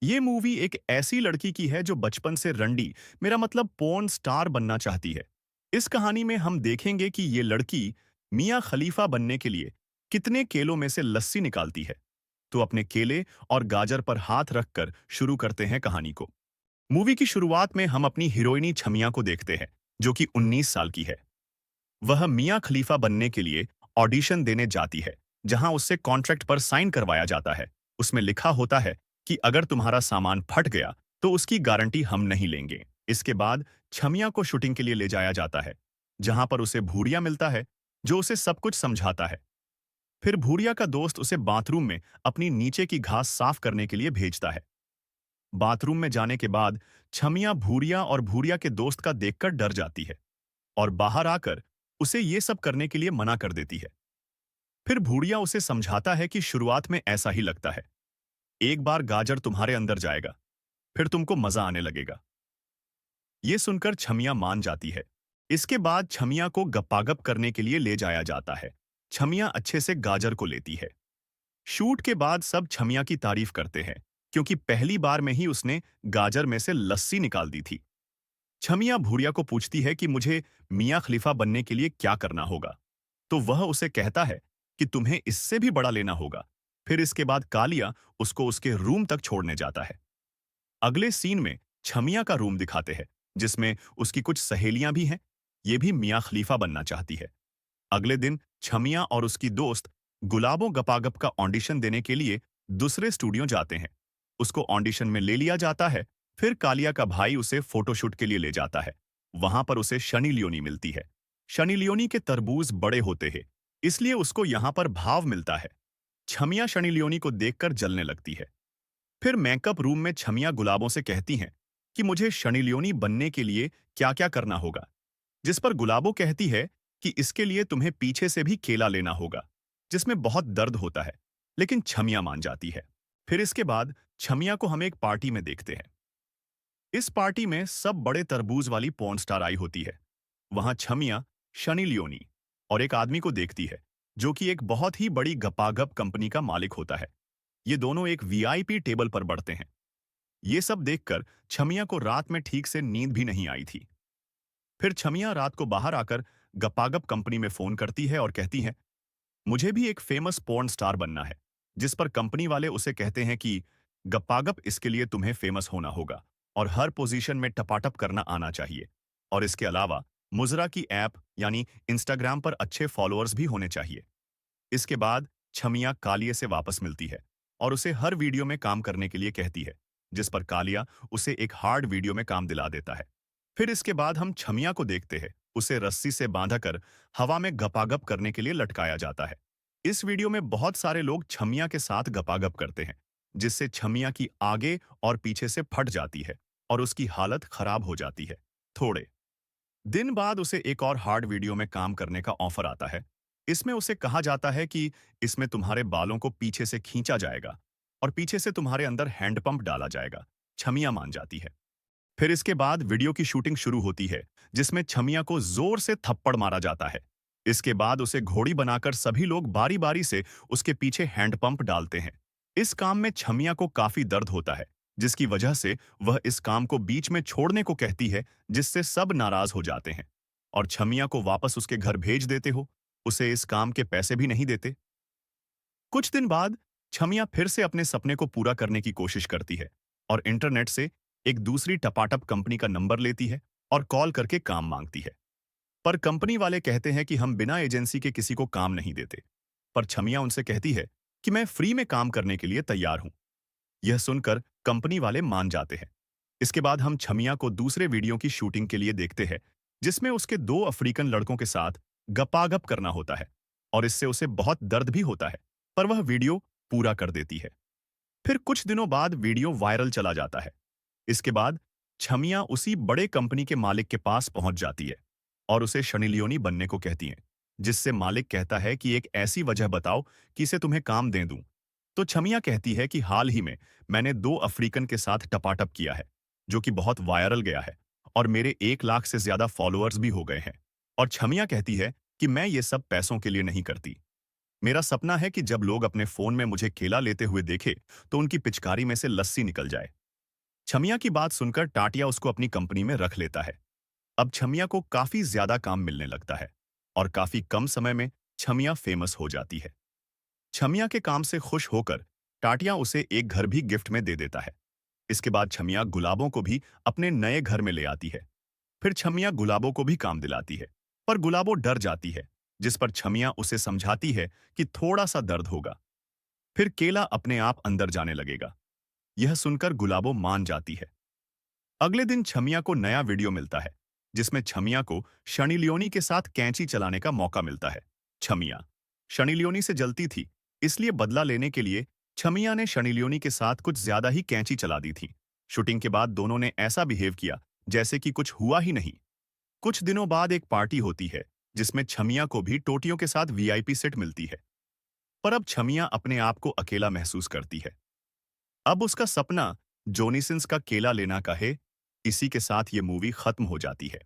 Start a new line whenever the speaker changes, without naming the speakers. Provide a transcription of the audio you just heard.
ये मूवी एक ऐसी लड़की की है जो बचपन से रंडी, मेरा मतलब पोर्न स्टार बनना चाहती है। इस कहानी में हम देखेंगे कि ये लड़की मियां खलीफा बनने के लिए कितने केलों में से लस्सी निकालती है। तो अपने केले और गाजर पर हाथ रखकर शुरू करते हैं कहानी को। मूवी की शुरुआत में हम अपनी हीरोइनी छमिया को देखते हैं, जो कि 19 साल की है। वह मियां खलीफा बनने के लिए ऑडिशन देने जाती है, जहां उससे कॉन्ट्रैक्ट पर साइन करवाया जाता है। उसमें लिखा होता है कि अगर तुम्हारा सामान फट गया तो उसकी गारंटी हम नहीं लेंगे। इसके बाद छमिया को शूटिंग के लिए ले जाया जाता है, जहां पर उसे भूरिया मिलता है, जो उसे सब कुछ समझाता है। फिर भूरिया का दोस्त उसे बाथरूम में अपनी नीचे की घास साफ करने के लिए भेजता है। बाथरूम में जाने के बाद छमिया भूरिया और भूरिया के दोस्त का देखकर डर जाती है और बाहर आकर उसे ये सब करने के लिए मना कर देती है। फिर भूरिया उसे समझाता है कि शुरुआत में ऐसा ही लगता है, एक बार गाजर तुम्हारे अंदर जाएगा, फिर तुमको मजा आने लगेगा। ये सुनकर छमिया मान जाती है। इसके बाद छमिया को गप्पागप करने के लिए ले जाया जाता है। छमिया अच्छे से गाजर को लेती है। शूट के बाद सब छमिया की तारीफ करते हैं, क्योंकि पहली बार में ही उसने गाजर में से लस्सी निकाल दी थी। छमिया भूरिया को पूछती है कि मुझे मियां खलीफा बनने के लिए क्या करना होगा। तो वह उसे कहता है कि तुम्हें इससे भी बड़ा लेना होगा। फिर इसके बाद कालिया उसको उसके रूम तक छोड़ने जाता है। अगले सीन में छमिया का रूम दिखाते हैं, जिसमें उसकी कुछ सहेलियां भी हैं। ये भी मियां खलीफा बनना चाहती है। अगले दिन छमिया और उसकी दोस्त गुलाबो गपागप का ऑडिशन देने के लिए दूसरे स्टूडियो जाते हैं। उसको ऑडिशन में ले लिया जाता है। फिर कालिया का भाई उसे फोटोशूट के लिए ले जाता है। वहां पर उसे शनी लियोनी मिलती है। शनी लियोनी के तरबूज बड़े होते हैं, इसलिए उसको यहां पर भाव मिलता है। छमिया शनी लियोनी को देखकर जलने लगती है। फिर मेकअप रूम में छमिया गुलाबों से कहती हैं कि मुझे शनी लियोनी बनने के लिए क्या क्या करना होगा, जिस पर गुलाबो कहती है कि इसके लिए तुम्हें पीछे से भी केला लेना होगा, जिसमें बहुत दर्द होता है। लेकिन छमिया मान जाती है। फिर इसके बाद छमिया को हम एक पार्टी में देखते हैं। इस पार्टी में सब बड़े तरबूज वाली पॉर्न स्टार आई होती है। वहां छमिया शनी लियोनी और एक आदमी को देखती है, जो कि एक बहुत ही बड़ी गपागप कंपनी का मालिक होता है। ये दोनों एक वीआईपी टेबल पर बढ़ते हैं। ये सब देखकर छमिया को रात में ठीक से नींद भी नहीं आई थी। फिर छमिया रात को बाहर आकर गपागप कंपनी में फोन करती है और कहती है, मुझे भी एक फेमस पोर्न स्टार बनना है। जिस पर कंपनी वाले उसे कहते हैं कि गप्पागप, इसके लिए तुम्हें फेमस होना होगा और हर पोजीशन में टपाटप करना आना चाहिए। और इसके अलावा मुजरा की ऐप यानी इंस्टाग्राम पर अच्छे फॉलोअर्स भी होने चाहिए। इसके बाद छमिया कालिया से वापस मिलती है और उसे हर वीडियो में काम करने के लिए कहती है, जिस पर कालिया उसे एक हार्ड वीडियो में काम दिला देता है। फिर इसके बाद हम छमिया को देखते हैं। उसे रस्सी से बांधकर हवा में गपागप करने के लिए लटकाया जाता है। इस वीडियो में बहुत सारे लोग छमिया के साथ गपागप करते हैं, जिससे छमिया की आगे और पीछे से फट जाती है और उसकी हालत खराब हो जाती है। थोड़े दिन बाद उसे एक और हार्ड वीडियो में काम करने का ऑफर आता है। इसमें उसे कहा जाता है कि इसमें तुम्हारे बालों को पीछे से खींचा जाएगा और पीछे से तुम्हारे अंदर हैंडपंप डाला जाएगा। छमिया मान जाती है। फिर इसके बाद वीडियो की शूटिंग शुरू होती है, जिसमें छमिया को जोर से थप्पड़ मारा जाता है। इसके बाद उसे घोड़ी बनाकर सभी लोग बारी बारी से उसके पीछे हैंडपंप डालते हैं। इस काम में छमिया को काफी दर्द होता है, जिसकी वजह से वह इस काम को बीच में छोड़ने को कहती है, जिससे सब नाराज हो जाते हैं और छमिया को वापस उसके घर भेज देते हो। उसे इस काम के पैसे भी नहीं देते। कुछ दिन बाद छमिया फिर से अपने सपने को पूरा करने की कोशिश करती है और इंटरनेट से एक दूसरी टपाटप कंपनी का नंबर लेती है और कॉल करके काम मांगती है। पर कंपनी वाले कहते हैं कि हम बिना एजेंसी के किसी को काम नहीं देते। पर छमिया उनसे कहती है कि मैं फ्री में काम करने के लिए तैयार हूं। यह सुनकर कंपनी वाले मान जाते हैं। इसके बाद हम छमिया को दूसरे वीडियो की शूटिंग के लिए देखते हैं, जिसमें उसके दो अफ्रीकन लड़कों के साथ गपागप करना होता है और इससे उसे बहुत दर्द भी होता है, पर वह वीडियो पूरा कर देती है। फिर कुछ दिनों बाद वीडियो वायरल चला जाता है। इसके बाद छमिया उसी बड़े कंपनी के मालिक के पास पहुंच जाती है और उसे शनी लियोनी बनने को कहती हैं, जिससे मालिक कहता है कि एक ऐसी वजह बताओ कि इसे तुम्हें काम दे दूं। तो छमिया कहती है कि हाल ही में मैंने दो अफ्रीकन के साथ टपाटप किया है, जो कि बहुत वायरल गया है और मेरे 1 लाख से ज्यादा फॉलोअर्स भी हो गए हैं। और छमिया कहती है कि मैं ये सब पैसों के लिए नहीं करती। मेरा सपना है कि जब लोग अपने फोन में मुझे केला लेते हुए देखे तो उनकी पिचकारी में से लस्सी निकल जाए। छमिया की बात सुनकर टाटिया उसको अपनी कंपनी में रख लेता है। अब छमिया को काफी ज्यादा काम मिलने लगता है और काफी कम समय में छमिया फेमस हो जाती है। छमिया के काम से खुश होकर टाटिया उसे एक घर भी गिफ्ट में दे देता है। इसके बाद छमिया गुलाबों को भी अपने नए घर में ले आती है। फिर छमिया गुलाबों को भी काम दिलाती है, पर गुलाबों डर जाती है, जिस पर छमिया उसे समझाती है कि थोड़ा सा दर्द होगा, फिर केला अपने आप अंदर जाने लगेगा। यह सुनकर गुलाबों मान जाती है। अगले दिन छमिया को नया वीडियो मिलता है, जिसमें छमिया को शनि लियोनी के साथ कैंची चलाने का मौका मिलता है। छमिया शनि लियोनी से जलती थी, इसलिए बदला लेने के लिए छमिया ने शनि लियोनी के साथ कुछ ज्यादा ही कैंची चला दी थी। शूटिंग के बाद दोनों ने ऐसा बिहेव किया जैसे कि कुछ हुआ ही नहीं। कुछ दिनों बाद एक पार्टी होती है, जिसमें छमिया को भी टोटियों के साथ वीआईपी सेट मिलती है। पर अब छमिया अपने आप को अकेला महसूस करती है। अब उसका सपना जोनी सिंस का केला लेना का है। इसी के साथ ये मूवी खत्म हो जाती है।